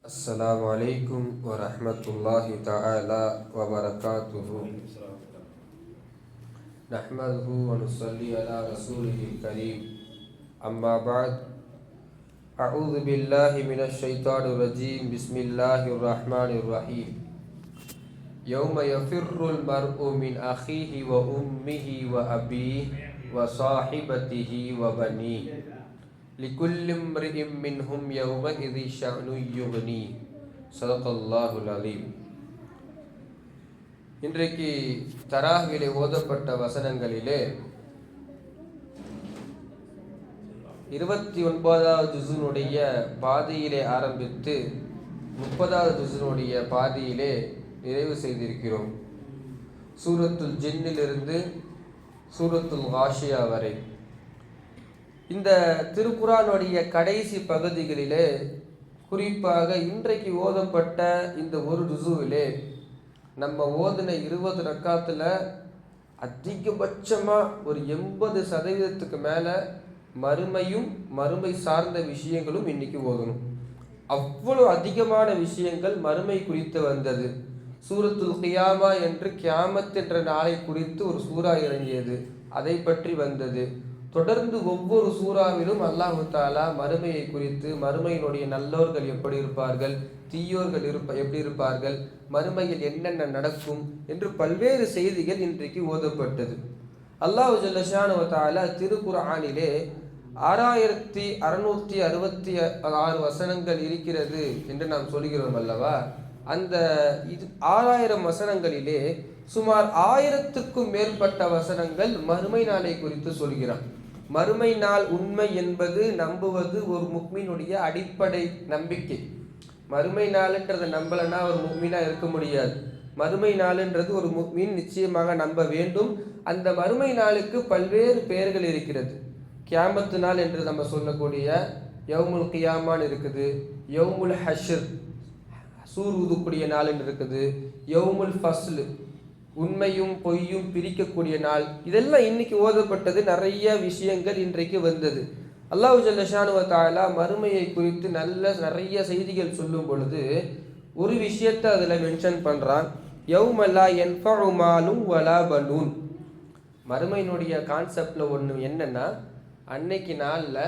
السلام عليكم ورحمة الله تعالى وبركاته. نحمده ونصلي على رسوله الكريم. أما بعد، أعوذ بالله من الشيطان الرجيم. بسم الله الرحمن الرحيم. يوم يفر المرء من أخيه وأمه وأبيه وصاحبته وبنيه لكل امرئ منهم يومئذ شأن يغنيه. صدق الله العظيم. இன்றைக்கு தராவிலே ஓதப்பட்ட வசனங்களிலே 29வது ஜுஸுனுடைய பாதியிலே ஆரம்பித்து 30வது ஜுஸுனுடைய பாதியிலே நிறைவு செய்திருக்கிறோம். சூரத்துல் ஜின்னிலிருந்து சூரத்துல் காஷியா வரை இந்த திருக்குர்ஆனுடைய கடைசி பகுதிகளிலே, குறிப்பாக இன்றைக்கு ஓதப்பட்ட இந்த ஒரு ஜுஸுவிலே நம்ம ஓதின 20 ரக்காத்தில் அதிகபட்சமாக ஒரு 80% மேலே மறுமையும் மறுமை சார்ந்த விஷயங்களும் இன்னைக்கு ஓதணும். அவ்வளோ அதிகமான விஷயங்கள் மறுமை குறித்து வந்தது. சூரத்துல் கியாமா என்று கியாமத் என்ற நாளை குறித்து ஒரு சூறா இறங்கியது, அதை பற்றி வந்தது. தொடர்ந்து ஒவ்வொரு சூறாவிலும் அல்லாஹு தாலா மறுமையை குறித்து, மறுமையினுடைய நல்லோர்கள் எப்படி இருப்பார்கள், தீயோர்கள் எப்படி இருப்பார்கள், மறுமையில் என்னென்ன நடக்கும் என்று பல்வேறு செய்திகள் இன்றைக்கு ஓதப்பட்டது. அல்லாஹு ஜல்லஷானு வ தஆலா திருக்குர்ஆனிலே 6666 வசனங்கள் இருக்கிறது என்று நாம் சொல்கிறோம் அல்லவா? அந்த 6000 வசனங்களிலே சுமார் 1000க்கும் மேற்பட்ட வசனங்கள் மறுமை நாளை குறித்து சொல்கிறான். மறுமை நாள் உண்மை என்பது நம்புவது ஒரு முக்மீனுடைய அடிப்படை நம்பிக்கை. மறுமை நாளுன்றதை நம்பலைன்னா ஒரு முக்மீனா இருக்க முடியாது. மறுமை நாளுன்றது ஒரு முக்மீன் நிச்சயமாக நம்ப வேண்டும். அந்த மறுமை நாளுக்கு பல்வேறு பெயர்கள் இருக்கிறது. கியாமத்து நாள் என்று நம்ம சொல்லக்கூடிய யௌமுல் கியாமான் இருக்குது, யௌமுல் ஹஷ்ர் சூர் ஊதக்கூடிய நாள்னு இருக்குது, யௌமுல் ஃபஸ்ல் உண்மையும் பொய்யும் பிரிக்கக்கூடிய நாள். இதெல்லாம் இன்னைக்கு ஓதப்பட்டது. நிறைய விஷயங்கள் இன்றைக்கு வந்தது. அல்லாஹு ஜல்லஷானு வ தஆலா மறுமையை குறித்து நிறைய செய்திகள் சொல்லும் பொழுது ஒரு விஷயத்தை அதில் மென்ஷன் பண்ணுறான். யௌம லா யன்ஃபஉ மாலும் வலா பனூன். மறுமையினுடைய கான்செப்டில் ஒன்று என்னன்னா, அன்னைக்கு நாளில்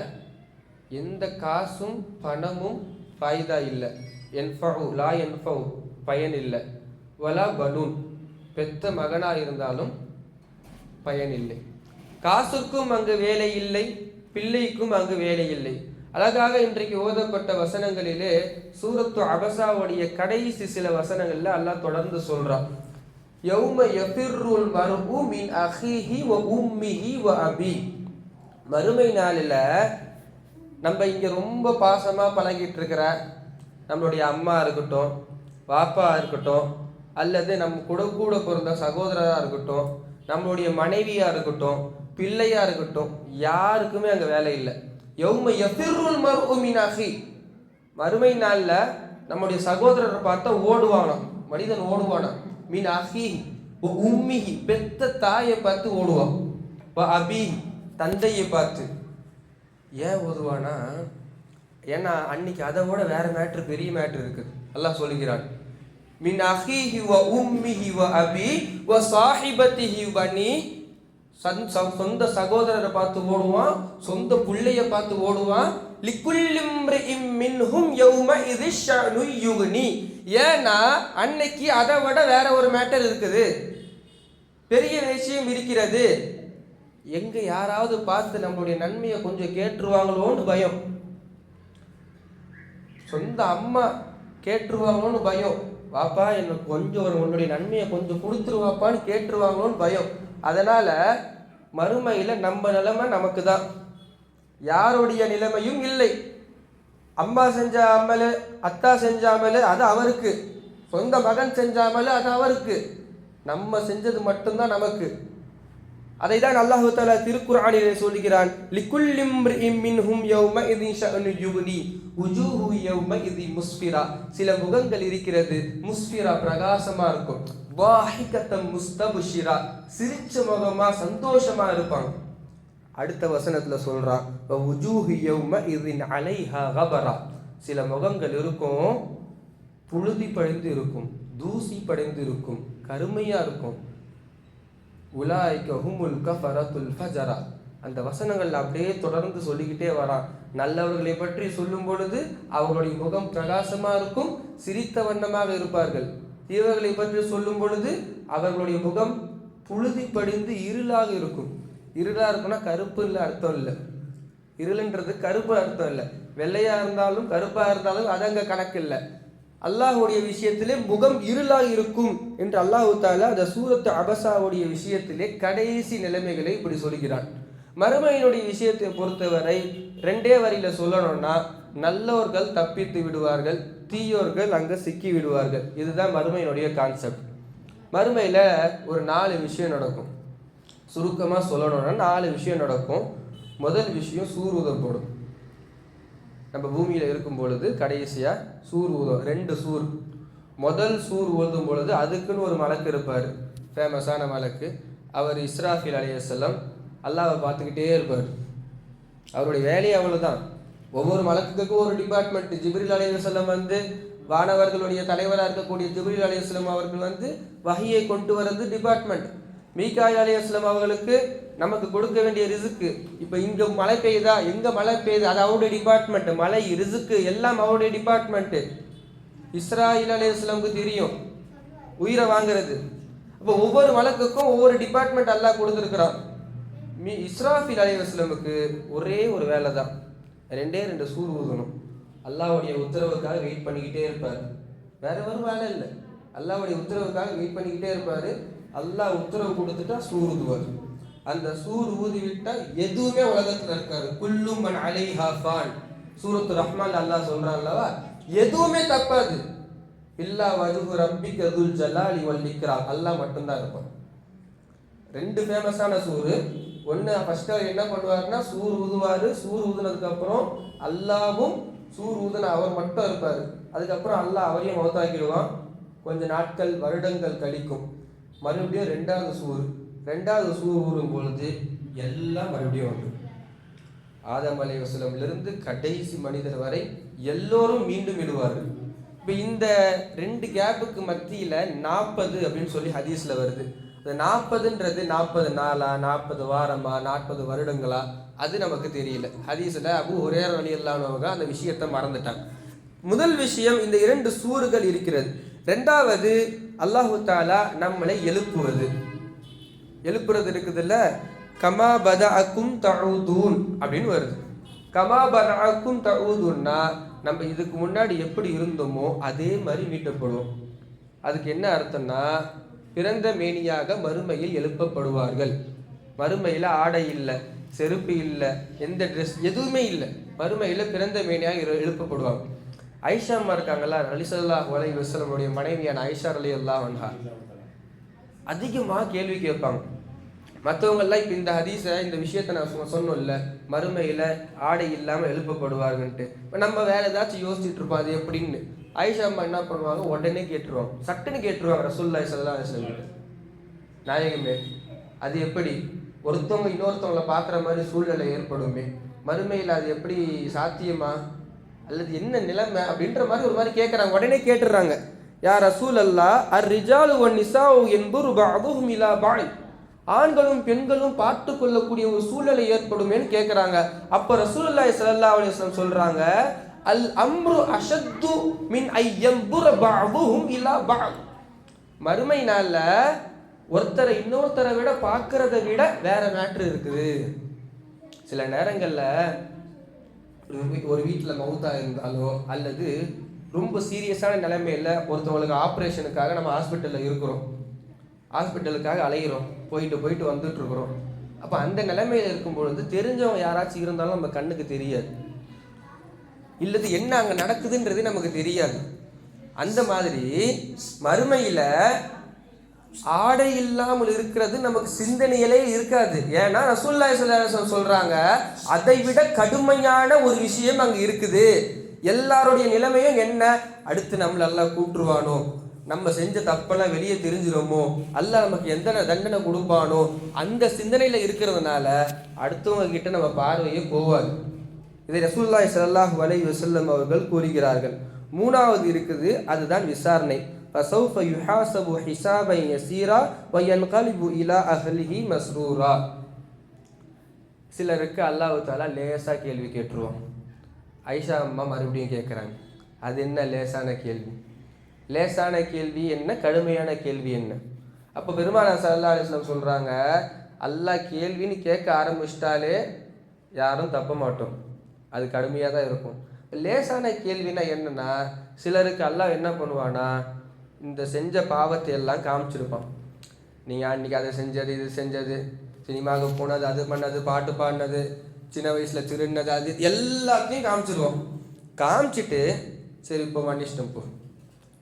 எந்த காசும் பணமும் ஃபாய்தா இல்லை. யன்ஃபஉ லா யன்ஃபஉ பயன் இல்லை, வலா பனூன் பெத்த மகனாக இருந்தாலும் பயன் இல்லை. காசுக்கும் அங்கு வேலை இல்லை, பிள்ளைக்கும் அங்கு வேலை இல்லை. அழகாக இன்றைக்கு ஓதப்பட்ட வசனங்களிலே சூரத்து அபசாவுடைய கடைசி சில வசனங்கள்ல அல்லாஹ் தொடர்ந்து சொல்றான். யௌம யஃபிர்ருல் மர்உ மின் அஹீஹி வ உம்மிஹி வ அபி. மறுமை நாளில் நம்ம இங்கே ரொம்ப பாசமாக பழகிட்டு இருக்கிற நம்மளுடைய அம்மா இருக்கட்டும், பாப்பா இருக்கட்டும், அல்லது நம்ம கூட பிறந்த சகோதரராக இருக்கட்டும், நம்மளுடைய மனைவியாக இருக்கட்டும், பிள்ளையாக இருக்கட்டும், யாருக்குமே அங்கே வேலை இல்லை. யௌம யஃபிர்ருல் மர்உ மின் அஹீ. மறுமை நாளில் நம்முடைய சகோதரரை பார்த்தா ஓடுவானா, மனிதன் ஓடுவானா. மின் அஹீஹி வ உம்மிஹி பெத்த தாயை பார்த்து ஓடுவான், வ அபீஹி தந்தையை பார்த்து. ஏன் ஓடுவானா? ஏன்னா அன்னைக்கு அதை விட வேற மேட்ரு, பெரிய மேட்ரு இருக்குது. அல்லாஹ் சொல்லுகிறான், மின் அஹீஹி வ உம்மிஹி வ அபி வ சாஹிபத்திஹி பனி. சொந்த சகோதரரை பார்த்து ஓடுவான், சொந்த பிள்ளைய பார்த்து ஓடுவான். லிக்குல்லி இம்ரிஇம் மின்ஹும் யௌமஇதி ஷஅனு யுக்னி. ஏன்னா அன்னைக்கு அதை விட வேற ஒரு மேட்டர் இருக்குது, பெரிய விஷயம் இருக்கிறது. எங்க யாராவது பார்த்து நம்மளுடைய நன்மையை கொஞ்சம் கேட்டுருவாங்களோன்னு பயம். சொந்த அம்மா கேட்டுருவாங்களோன்னு பயம். வாப்பா எனக்கு கொஞ்சம் உன்னுடைய நன்மையை கொஞ்சம் கொடுத்துருவாப்பான்னு கேட்டுருவாங்களோன்னு பயம். அதனால மறுமையில் நம்ம நிலைமை நமக்கு தான், யாருடைய நிலைமையும் இல்லை. அம்மா செஞ்ச அமலு, அத்தா செஞ்ச அமலு அது அவருக்கு, சொந்த மகன் செஞ்ச அமலு அது அவருக்கு, நம்ம செஞ்சது மட்டும்தான் நமக்கு. அதை தான் அல்லாஹு தஆலா திருக்குர்ஆனிலே சொல்கிறான். லிக்குல்லி இம்ரிஇம் மின்ஹும் யௌமஇதி ஷஅனு யுக்னி வுஜூஹு யௌமஇதி முஸ்ஃபிரா. சில முகங்கள் இருக்கிறது, முஸ்ஃபிரா பிரகாசமா இருக்கும், வாஹிகத்தம் முஸ்தபஷிரா சிரிச்ச முகமா சந்தோஷமா இருப்பாங்க. அடுத்த வசனத்துல சொல்றான், வுஜூஹு யௌமஇதின் அலைஹா கபரா. சில முகங்கள் இருக்கும் புழுதி படைந்து இருக்கும், தூசி படைந்து இருக்கும், கருமையா இருக்கும். உலாய்க ஹுமுல் கஃபரத்துல் ஃபஜரா. அந்த வசனங்கள் அப்படியே தொடர்ந்து சொல்லிக்கிட்டே வரான். நல்லவர்களை பற்றி சொல்லும் பொழுது அவர்களுடைய முகம் பிரகாசமா இருக்கும், சிரித்த வண்ணமாக இருப்பார்கள். தீவர்களை பற்றி சொல்லும் பொழுது அவர்களுடைய முகம் புழுதி படிந்து இருளாக இருக்கும். இருளா இருக்குன்னா கருப்பு இல்லை அர்த்தம் இல்லை. இருளுன்றது கருப்பு அர்த்தம் இல்லை. வெள்ளையா இருந்தாலும் கருப்பா இருந்தாலும் அது அங்க கணக்கு இல்லை. அல்லாஹுடைய விஷயத்திலே முகம் இருளாக இருக்கும் என்று அல்லாஹு தாலா அந்த சூரத்து அபசாவுடைய விஷயத்திலே கடைசி நிலைமைகளை இப்படி சொல்கிறான். மறுமையினுடைய விஷயத்தை பொறுத்தவரை 2 வரியில சொல்லணும்னா, நல்லவர்கள் தப்பித்து விடுவார்கள், தீயோர்கள் அங்க சிக்கி விடுவார்கள். இதுதான் மறுமையினுடைய கான்செப்ட். மறுமையில ஒரு 4 விஷயம் நடக்கும். சுருக்கமா சொல்லணும்னா 4 விஷயம் நடக்கும். முதல் விஷயம் சூர் ஊதப்படும். நம்ம பூமியில இருக்கும் பொழுது கடைசியா சூர் ஊதும். 2 சூர். முதல் சூர் ஊதும் பொழுது அதுக்குன்னு ஒரு மலக்கு இருப்பார், ஃபேமஸான மலக்கு. அவர் இஸ்ராஃபில் அலைஹிஸ்ஸலாம். அல்லாஹ்வை பார்த்துக்கிட்டே இருப்பார். அவருடைய வேலையை அவ்வளவுதான். ஒவ்வொரு மலக்குக்கும் ஒரு டிபார்ட்மெண்ட். ஜிப்ரீல் அலைஹிஸ்ஸலாம் வானவர்களுடைய தலைவராக இருக்கக்கூடிய ஜிப்ரீல் அலைஹிஸ்ஸலாம் அவர்கள் வஹியை கொண்டு வர்றது டிபார்ட்மெண்ட். மீகாயில் அலைஹிஸ்ஸலாம் அவர்களுக்கு நமக்கு கொடுக்க வேண்டிய ரிசுக்கு. இப்போ இங்க மழை பெய்யுதா, எங்க மழை பெய்யுது, அது அவருடைய டிபார்ட்மெண்ட். மழை ரிசுக்கு எல்லாம் அவருடைய டிபார்ட்மெண்ட். இஸ்ராயில் அலைஹிஸ்ஸலாமுக்கு தெரியும் உயிரை வாங்குறது. அப்போ ஒவ்வொரு மலக்குக்கும் ஒவ்வொரு டிபார்ட்மெண்ட் அல்லாஹ் கொடுத்துருக்கிறான். இஸ்ராஃபில் அலைஹிஸ்ஸலாமுக்கு ஒரே ஒரு வேலை தான், 2 சூர் ஊதணும். அல்லாஹ்வுடைய உத்தரவுக்காக வெயிட் பண்ணிக்கிட்டே இருப்பார். வேற ஒரு வேலை இல்லை. அல்லாஹ்வுடைய உத்தரவுக்காக வெயிட் பண்ணிக்கிட்டே இருப்பாரு. அல்லாஹ் உத்தரவு கொடுத்துட்டா சூர் ஊதுவார். அந்த சூர் ஊதி விட்டா எதுவுமே உலகத்துல இருக்காது. குல்லும் மன் அலைஹா ஃபான். சூரத்து ரஹ்மான் அல்லாஹ் சொல்றான் அல்லவா, எதுவுமே தப்பாது. இல்லா வஜ்ஹு ரப்பிக துல் ஜலாலி வல் இக்ராம். அல்லாஹ் மட்டும்தான் இருப்பான். 2 ஃபேமஸான சூரு. ஒன்று ஃபர்ஸ்ட் என்ன பண்ணுவாருன்னா சூர் ஊதுவார். சூர் ஊதுனதுக்கு அப்புறம் அல்லாவும் சூர் ஊதுன அவர் மட்டும் இருப்பார். அதுக்கப்புறம் அல்லாஹ் அவரையும் மௌத்தாக்கிடுவான். கொஞ்ச நாட்கள் வருடங்கள் கழிக்கும். மறுபடியும் 2வது சூர் ஊறும் பொழுது எல்லாம் மறுபடியும் வந்து ஆதம் அலைஹிஸ்ஸலாமிலிருந்து கடைசி மனிதர் வரை எல்லோரும் மீண்டும் விடுவார்கள். இப்போ இந்த 2 கேப்புக்கு மத்தியில் 40 அப்படின்னு சொல்லி ஹதீஸ்ல வருது. இந்த 40ன்றது 40 நாளா, 40 வாரமா, 40 வருடங்களா, அது நமக்கு தெரியல. ஹதீஸ்ல அபூ ஹுரைரா ரலியல்லாஹு அன்ஹு அந்த விஷயத்தை மறந்துட்டாங்க. முதல் விஷயம் இந்த 2 சூறுகள் இருக்கிறது. 2வது அல்லாஹு தாலா நம்மளை எழுப்புவது. எழுப்புறது இருக்குதுல்ல, கமா பதஅக்கும் தஊதூன் அப்படின்னு வருது. கமா பதஅக்கும் தஊதுன்னா நம்ம இதுக்கு முன்னாடி எப்படி இருந்தோமோ அதே மாதிரி மீட்டப்படுவோம். அதுக்கு என்ன அர்த்தம்னா, பிறந்த மேனியாக மறுமையில் எழுப்பப்படுவார்கள். மறுமையில் ஆடை இல்லை, செருப்பு இல்லை, எந்த ட்ரெஸ் எதுவுமே இல்லை. மறுமையில் பிறந்த மேனியாக எழுப்பப்படுவாங்க. ஆயிஷா அம்மா இருக்காங்களா, நபி ஸல்லல்லாஹு அலைஹி வஸல்லமுடைய மனைவியான ஆயிஷா ரலியல்லாஹு அன்ஹா அதிகமாக கேள்வி கேட்பாங்க. மற்றவங்கெல்லாம் இப்போ இந்த ஹதீஸை, இந்த விஷயத்தை நான் சொன்னோம்ல, மறுமையில் ஆடை இல்லாமல் எழுப்பப்படுவாங்கன்ட்டு. இப்போ நம்ம வேற ஏதாச்சும் யோசிச்சுட்டு இருப்போம் அது எப்படின்னு. ஆயிஷா அம்மா என்ன பண்ணுவாங்க, உடனே கேட்டுருவாங்க, சட்டுன்னு கேட்டுருவாங்க ரசூலுல்லாஹி ஸல்லல்லாஹு அலைஹி வஸல்லம் கிட்ட, நாயகமே அது எப்படி ஒருத்தவங்க இன்னொருத்தவங்களை பார்க்குற மாதிரி சூழ்நிலை ஏற்படுமே, மறுமையில் அது எப்படி சாத்தியமா, அல்லது என்ன நிலைமை அப்படின்ற மாதிரி ஒரு மாதிரி கேட்குறாங்க. உடனே கேட்டுடுறாங்க, யா ரசூலல்லாஹ் அர் ரிஜாலு வன் நிசாஉ யன்துரு பஅதுஹும் இலா பஅத். ஆண்களும் பெண்களும் பார்த்து கொள்ளக்கூடிய ஒரு சூழ்நிலை ஏற்படுமேன்னு கேட்குறாங்க. அப்போ ரசூலுல்லாஹி ஸல்லல்லாஹு அலைஹி வஸல்லம் சொல்றாங்க, அல் அம்ரு அஷத்து மின் ஐயம்புர பஅதுஹும் இலா பஅத். மறுமை நாள்ல ஒருத்தரை இன்னொருத்தரை விட பார்க்கறதை விட வேற மேட்ரு இருக்குது. சில நேரங்கள்ல ஒரு வீட்டில் மௌத்தா இருந்தாலோ அல்லது ரொம்ப சீரியஸான நிலைமையில் ஒருத்தவங்களுக்கு ஆப்ரேஷனுக்காக நம்ம ஹாஸ்பிட்டலில் இருக்கிறோம், ஹாஸ்பிட்டலுக்காக அலைகிறோம், போயிட்டு வந்துட்டு இருக்கிறோம். அப்போ அந்த நிலைமையில் இருக்கும் பொழுது தெரிஞ்சவங்க யாராச்சும் இருந்தாலும் நம்ம கண்ணுக்கு தெரியாது, இல்லது என்ன அங்கே நடக்குதுன்றது நமக்கு தெரியாது. அந்த மாதிரி மறுமையில் ஆடை இல்லாமல் இருக்கிறது நமக்கு சிந்தனையிலே இருக்காது. ஏன்னா ரசூலுல்லாஹி ஸல்லல்லாஹு அலைஹி வஸல்லம் சொல்றாங்க, அதை விட கடுமையான ஒரு விஷயம் அங்கே இருக்குது. எல்லாருடைய நிலைமையும் என்ன, அடுத்து நம்மள அல்லாஹ் கூட்டுருவானோ, நம்ம செஞ்ச தப்பெல்லாம் வெளியே தெரிஞ்சிருமோ, அல்லாஹ் நமக்கு எந்த தண்டனை கொடுப்பானோ, அந்த சிந்தனையில இருக்கிறதுனால அடுத்தவங்க கிட்ட நம்ம பார்வையே போவாது. இதை ரசூலுல்லாஹி ஸல்லல்லாஹு அலைஹி வஸல்லம் அவர்கள் கூறுகிறார்கள். மூணாவது இருக்குது, அதுதான் விசாரணை. فَسَوْفَ يُحَاسَبُ حِسَابًا يَسِيرًا وَيَنْقَلِبُ إِلَى أَهْلِهِ مَسْرُورًا. சிலருக்கு அல்லாஹ் தஆலா லேசா கேள்வி கேட்டுருவோம். ஐஷா அம்மா மறுபடியும் கேட்குறாங்க, அது என்ன லேசான கேள்வி? லேசான கேள்வி என்ன, கடுமையான கேள்வி என்ன? அப்போ பெருமானார் ஸல்லல்லாஹு அலைஹி வஸல்லம் சொல்கிறாங்க, அல்லாஹ் கேள்வின்னு கேட்க ஆரம்பிச்சிட்டாலே யாரும் தப்ப மாட்டோம், அது கடுமையாக தான் இருக்கும். லேசான கேள்வினா என்னன்னா, சிலருக்கு அல்லாஹ் என்ன பண்ணுவானா, இந்த செஞ்ச பாவத்தை எல்லாம் காமிச்சிருப்பான். நீங்கள் அன்றைக்கி அதை செஞ்சது, இது செஞ்சது, சினிமாவுக்கு போனது, அது பண்ணது, பாட்டு பாடினது, சின்ன வயசில் திருடினது, அது எல்லாத்தையும் காமிச்சிருவோம். காமிச்சிட்டு சரி இப்போ மன்னிச்சிட்டோம் போ,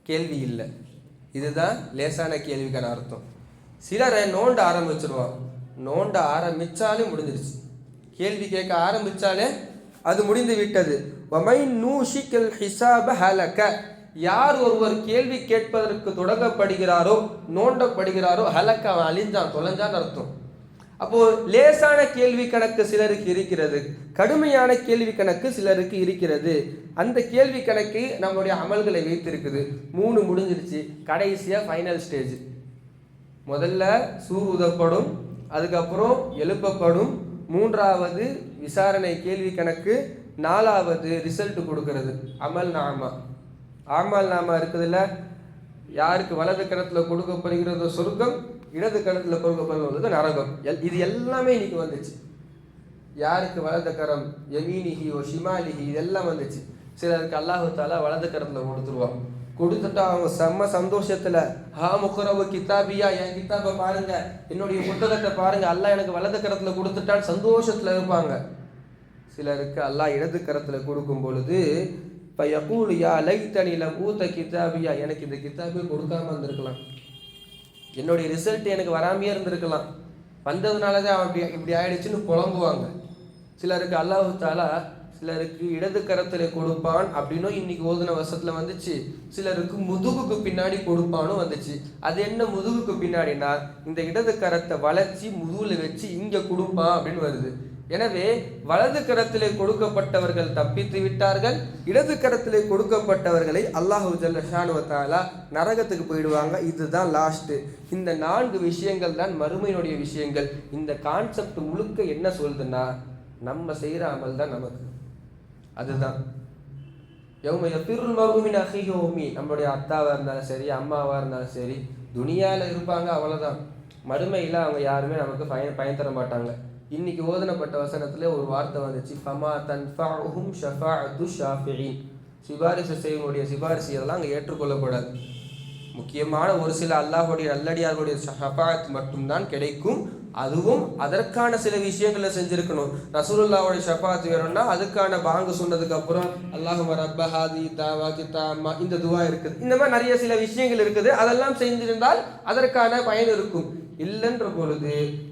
கேள்வி இல்லை. இதுதான் லேசான கேள்விக்கான அர்த்தம். சிலரை நோண்ட ஆரம்பிச்சிருவான், நோண்ட ஆரம்பித்தாலே முடிஞ்சிருச்சு, கேள்வி கேட்க ஆரம்பித்தாலே அது முடிந்து விட்டது. வமைன் நூஷிக்கல் ஹிசாப ஹலக, யார் ஒருவர் கேள்வி கேட்பதற்கு தொடங்கப்படுகிறாரோ, நோண்டப்படுகிறாரோ, ஹலக்க, அவன் அழிஞ்சான், தொலைஞ்சான்னு அர்த்தம். அப்போ லேசான கேள்வி கணக்கு சிலருக்கு இருக்கிறது, கடுமையான கேள்வி கணக்கு சிலருக்கு இருக்கிறது. அந்த கேள்வி கணக்கு நம்மளுடைய அமல்களை வைத்திருக்குது. 3 முடிஞ்சிருச்சு, கடைசியா ஃபைனல் ஸ்டேஜ். முதல்ல சூர் ஊதப்படும், அதுக்கப்புறம் எழுப்பப்படும், 3வது விசாரணை கேள்வி கணக்கு, 4வது ரிசல்ட் கொடுக்கறது அமல் நாமா. ஆமல் நாமா இருக்குதுல்ல, யாருக்கு வலது கணத்தில் கொடுக்கப்படுகிறதோ சொர்க்கம், இடது கணத்தில் கொடுக்கப்படுகிறது நரகம். இது எல்லாமே இன்னைக்கு வந்துச்சு. யாருக்கு வலது கரம், யமீனிஹி ஓ ஷிமாலிஹி, இதெல்லாம் வந்துச்சு. சிலருக்கு அல்லாஹு தஆலா வலது கரத்தில் கொடுத்துருவான். கொடுத்துட்டா அவங்க செம்ம சந்தோஷத்தில், ஹா முக்ரவு கிதாபியா, என் கிதாபை பாருங்க, என்னுடைய புத்தகத்தை பாருங்க, அல்லாஹ் எனக்கு வலது கரத்தில் கொடுத்துட்டான்னு சந்தோஷத்தில் இருப்பாங்க. சிலருக்கு அல்லாஹ் இடது கரத்தில் கொடுக்கும் பொழுது ஃபயகூலு யா லைத்தனி லம் ஊத கிதாபியா, எனக்கு இந்த கிதாபை கொடுக்காம இருந்திருக்கலாம், என்னுடைய ரிசல்ட் எனக்கு வராமையே இருந்திருக்கலாம், வந்ததுனால தான் அவன் இப்படி ஆயிடுச்சுன்னு புலம்புவாங்க. சிலருக்கு அல்லாஹு தஆலா சிலருக்கு இடது கரத்தில் கொடுப்பான் அப்படின்னும் இன்னைக்கு ஓதுன வருஷத்துல வந்துச்சு. சிலருக்கு முதுகுக்கு பின்னாடி கொடுப்பானும் வந்துச்சு. அது என்ன முதுகுக்கு பின்னாடினா, இந்த இடது கரத்தை வளைச்சி முதுகுல வச்சு இங்க கொடுப்பான் அப்படின்னு வருது. எனவே வலது கரத்திலே கொடுக்கப்பட்டவர்கள் தப்பித்து விட்டார்கள், இடது கரத்திலே கொடுக்கப்பட்டவர்களை அல்லாஹு ஜல்ல ஷானு வ தஆலா நரகத்துக்கு போயிடுவாங்க. இதுதான் லாஸ்ட்டு. இந்த 4 விஷயங்கள் தான் மறுமையினுடைய விஷயங்கள். இந்த கான்செப்ட் முழுக்க என்ன சொல்லுதுன்னா, நம்ம செய்கிற அமல் தான் நமக்கு. அதுதான் யௌம யஃபிருல் மர்உ மின் அஹீஹி வ உம்மி, நம்மளுடைய அத்தாவாக இருந்தாலும் சரி, அம்மாவாக இருந்தாலும் சரி, துனியாவில் இருப்பாங்க, அவ்வளோதான். மறுமையில் அவங்க யாருமே நமக்கு பயன் தர மாட்டாங்க. இன்னைக்கு ஓதனப்பட்ட வசனத்துல ஒரு வார்த்தை வந்துச்சு, ஃபமா தன்ஃபஉஹும் ஷஃபாஅத்து ஷாஃபிஈன், சிபாரிசு செய்வனுடைய சிபாரிசு இதெல்லாம் அங்கே ஏற்றுக்கொள்ளப்படாது. முக்கியமான ஒரு சில அல்லாஹ்வுடைய நல்லடியார்களுடைய ஷஃபாஅத் மட்டும்தான் கிடைக்கும். அதுவும் அதற்கான சில விஷயங்களை செஞ்சிருக்கணும். ரசூலுல்லாஹ்வுடைய ஷஃபாஅத் வேணும்னா அதுக்கான பாங்கு சொன்னதுக்கு அப்புறம் அல்லாஹும்ம ரப்ப ஹாதி தாவாதி தாமா, இந்த துவா இருக்குது. இந்த மாதிரி நிறைய சில விஷயங்கள் இருக்குது. அதெல்லாம் செஞ்சிருந்தால் அதற்கான பயன் இருக்கும். இல்லைன்ற பொழுது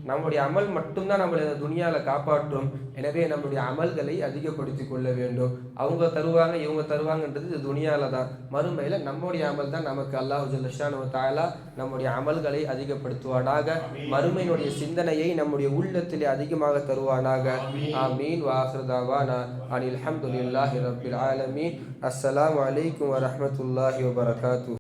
நம்முடைய அமல் மட்டும்தான் நம்மளை துனியாவில் காப்பாற்றும். எனவே நம்முடைய அமல்களை அதிகப்படுத்தி கொள்ள வேண்டும். அவங்க தருவாங்க, இவங்க தருவாங்கன்றது இது துனியாவில் தான். மறுமையில் நம்முடைய அமல் தான் நமக்கு. அல்லாஹ் ஜல்ல ஷானஹு வ தஆலா நம்முடைய அமல்களை அதிகப்படுத்துவானாக. மறுமையினுடைய சிந்தனையை நம்முடைய உள்ளத்திலே அதிகமாக தருவானாக. ஆமீன். வ ஆகிரு தஅவானா அனில் ஹம்துலில்லாஹி ரப்பில் ஆலமீன். அஸ்ஸலாமு அலைக்கும் வ ரஹ்மத்துல்லாஹி வ பரகாத்துஹு.